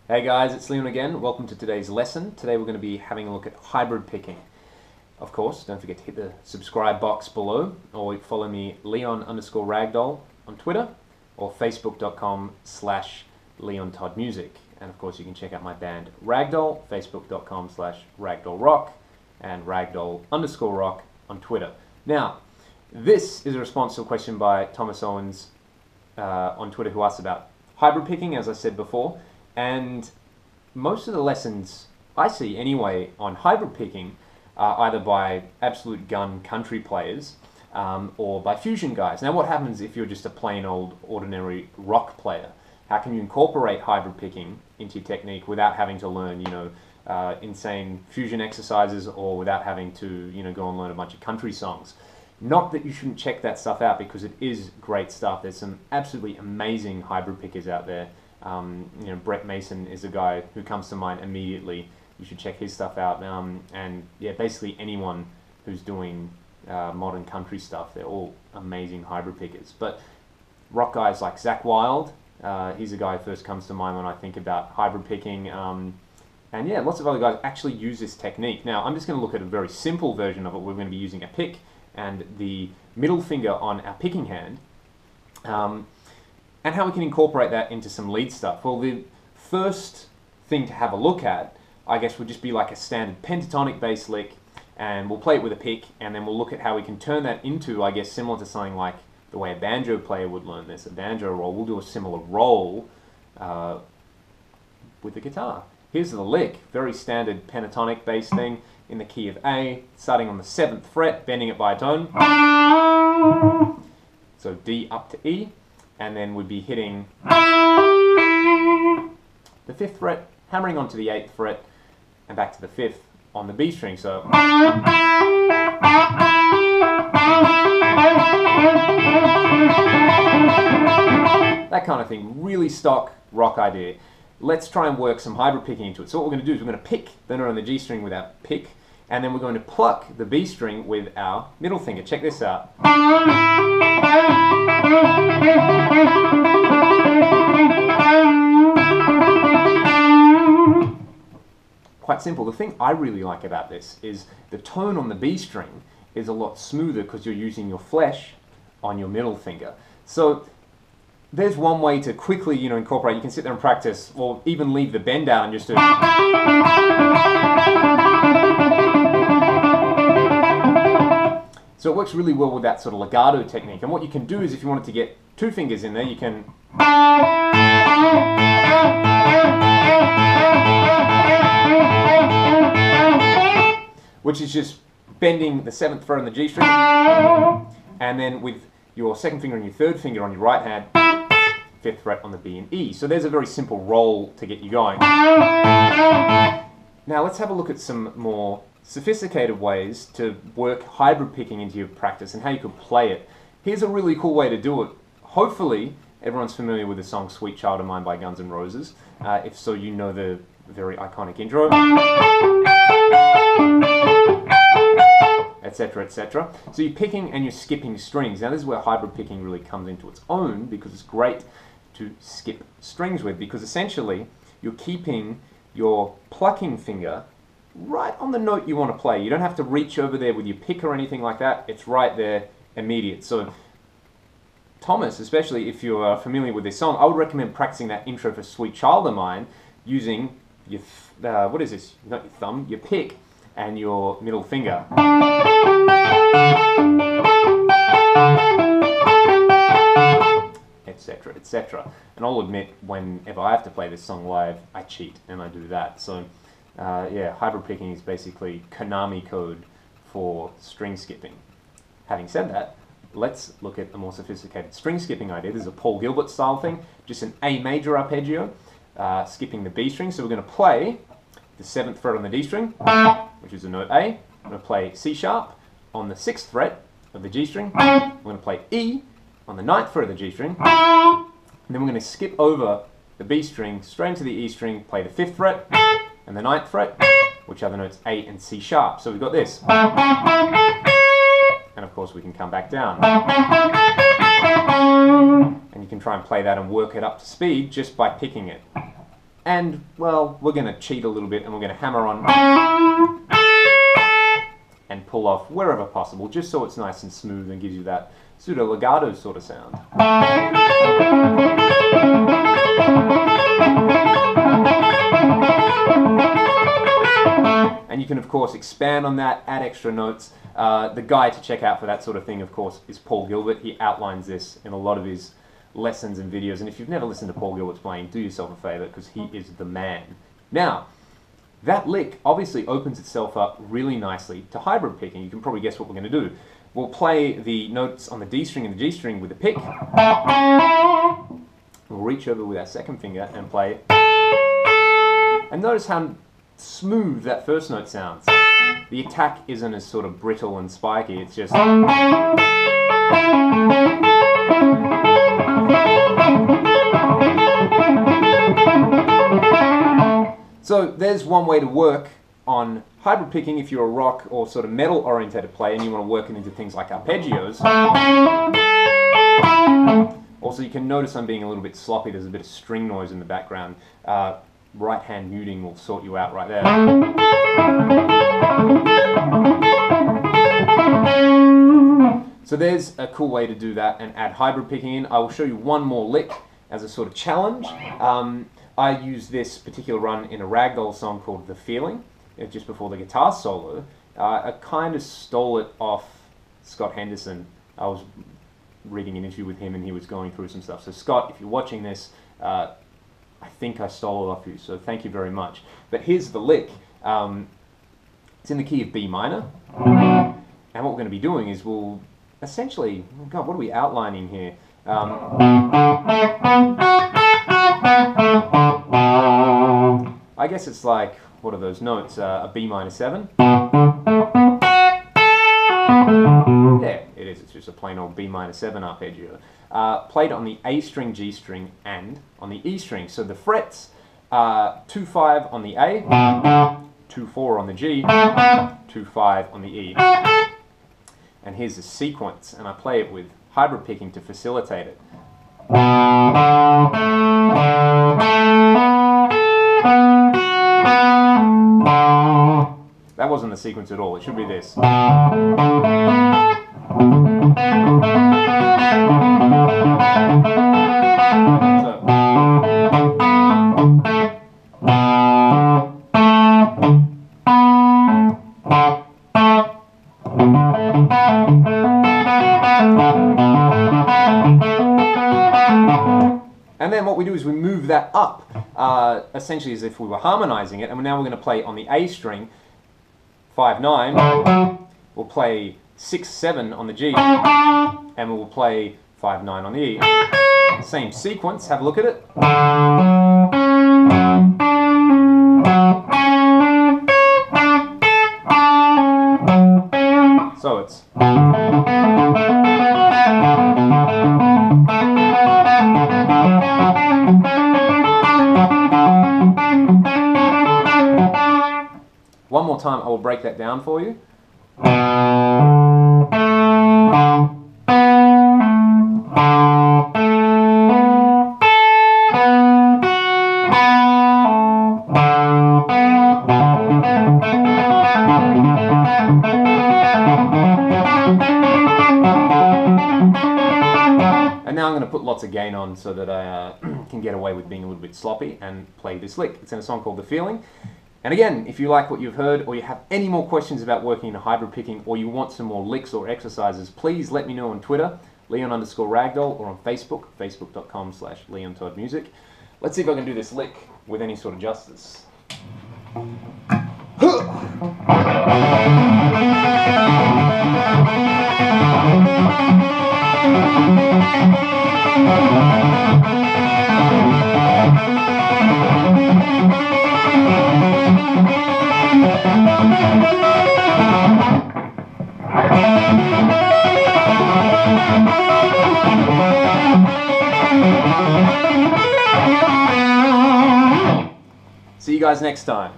Hey guys, it's Leon again. Welcome to today's lesson. Today we're going to be having a look at hybrid picking. Of course, don't forget to hit the subscribe box below, or follow me Leon_Ragdoll on Twitter, or Facebook.com/LeonToddMusic. And of course you can check out my band Ragdoll, Facebook.com/RagdollRock, and Ragdoll_Rock on Twitter. Now, this is a response to a question by Thomas Owens on Twitter, who asked about hybrid picking, as I said before. And most of the lessons I see anyway on hybrid picking are either by absolute gun country players or by fusion guys. Now what happens if you're just a plain old ordinary rock player? How can you incorporate hybrid picking into your technique without having to learn, insane fusion exercises, or without having to, go and learn a bunch of country songs? Not that you shouldn't check that stuff out, because it is great stuff. There's some absolutely amazing hybrid pickers out there. Brett Mason is a guy who comes to mind immediately. You should check his stuff out. And yeah, basically anyone who's doing modern country stuff, they're all amazing hybrid pickers. But rock guys like Zakk Wylde, he's a guy who first comes to mind when I think about hybrid picking. And yeah, lots of other guys actually use this technique. Now, I'm just going to look at a very simple version of it. We're going to be using a pick and the middle finger on our picking hand. And how we can incorporate that into some lead stuff. Well, the first thing to have a look at, I guess, would just be like a standard pentatonic bass lick, and we'll play it with a pick, and then we'll look at how we can turn that into, I guess, similar to something like the way a banjo player would learn this, a banjo roll. We'll do a similar roll with the guitar. Here's the lick, very standard pentatonic bass thing in the key of A, starting on the 7th fret, bending it by a tone. So D up to E. And then we'd be hitting the 5th fret, hammering onto the 8th fret, and back to the 5th on the B string. So that kind of thing, really stock rock idea. Let's try and work some hybrid picking into it. So what we're going to do is we're going to pick the note on the G string with our pick, and then we're going to pluck the B string with our middle finger. Check this out. Quite simple. The thing I really like about this is the tone on the B string is a lot smoother because you're using your flesh on your middle finger. So there's one way to quickly, incorporate. You can sit there and practice, or even leave the bend out and just do. So it works really well with that sort of legato technique. And what you can do is, if you wanted to get 2 fingers in there, you can. Which is just bending the 7th fret on the G string, and then with your 2nd finger and your 3rd finger on your right hand, 5th fret on the B and E. So there's a very simple roll to get you going. Now let's have a look at some more sophisticated ways to work hybrid picking into your practice and how you could play it. Here's a really cool way to do it. Hopefully everyone's familiar with the song Sweet Child of Mine by Guns N' Roses. If so, you know the very iconic intro, etc., etc. So you're picking and you're skipping strings. Now this is where hybrid picking really comes into its own, because it's great to skip strings with, because essentially you're keeping your plucking finger right on the note you want to play. You don't have to reach over there with your pick or anything like that. It's right there, immediate. So Thomas, especially if you're familiar with this song, I would recommend practicing that intro for Sweet Child of Mine using your, what is this? Not your thumb, your pick and your middle finger. Etc., etc. And I'll admit, whenever I have to play this song live, I cheat and I do that. So yeah, hybrid picking is basically Konami code for string skipping. Having said that, let's look at a more sophisticated string skipping idea. This is a Paul Gilbert style thing, just an A major arpeggio, skipping the B string. So we're going to play the 7th fret on the D string, which is a note A. We're going to play C sharp on the 6th fret of the G string. We're going to play E on the 9th fret of the G string. And then we're going to skip over the B string straight into the E string, play the 5th fret and the 9th fret, which are the notes A and C sharp. So we've got this. And of course we can come back down. And you can try and play that and work it up to speed just by picking it. And, well, we're going to cheat a little bit and we're going to hammer on and pull off wherever possible, just so it's nice and smooth and gives you that pseudo legato sort of sound. And you can, of course, expand on that, add extra notes. The guy to check out for that sort of thing, of course, is Paul Gilbert. He outlines this in a lot of his lessons and videos, and if you've never listened to Paul Gilbert's playing, do yourself a favor, because he is the man. Now, that lick obviously opens itself up really nicely to hybrid picking. You can probably guess what we're going to do. We'll play the notes on the D string and the G string with the pick. We'll reach over with our second finger and play. And notice how smooth that first note sounds. The attack isn't as sort of brittle and spiky, it's just... So there's one way to work on hybrid picking if you're a rock or sort of metal oriented player and you want to work it into things like arpeggios. Also, you can notice I'm being a little bit sloppy. There's a bit of string noise in the background. Right hand muting will sort you out right there. So there's a cool way to do that and add hybrid picking in. I will show you one more lick as a sort of challenge. I use this particular run in a Ragdoll song called The Feeling, just before the guitar solo. I kind of stole it off Scott Henderson. I was reading an interview with him and he was going through some stuff. So Scott, if you're watching this, I think I stole it off you, so thank you very much. But here's the lick. It's in the key of B minor. And what we're going to be doing is we'll essentially, God, what are we outlining here? I guess it's like, what are those notes? A B minor 7. Yeah, it is. It's just a plain old B minor 7 arpeggio. Played on the A string, G string, and on the E string. So the frets are 2-5 on the A, 2-4 on the G, 2-5 on the E. And here's the sequence, and I play it with hybrid picking to facilitate it. That wasn't the sequence at all. It should be this. So. And then what we do is we move that up, essentially as if we were harmonizing it, and now we're going to play on the A string, 5-9, we'll play 6-7 on the G, and we'll play 5-9 on the E. Same sequence, have a look at it. So it's... One more time, I will break that down for you. And now I'm going to put lots of gain on so that I can get away with being a little bit sloppy and play this lick. It's in a song called The Feeling. And again, if you like what you've heard, or you have any more questions about working in hybrid picking, or you want some more licks or exercises, please let me know on Twitter, Leon_Ragdoll, or on Facebook, facebook.com/LeonToddMusic. Let's see if I can do this lick with any sort of justice. See you guys next time.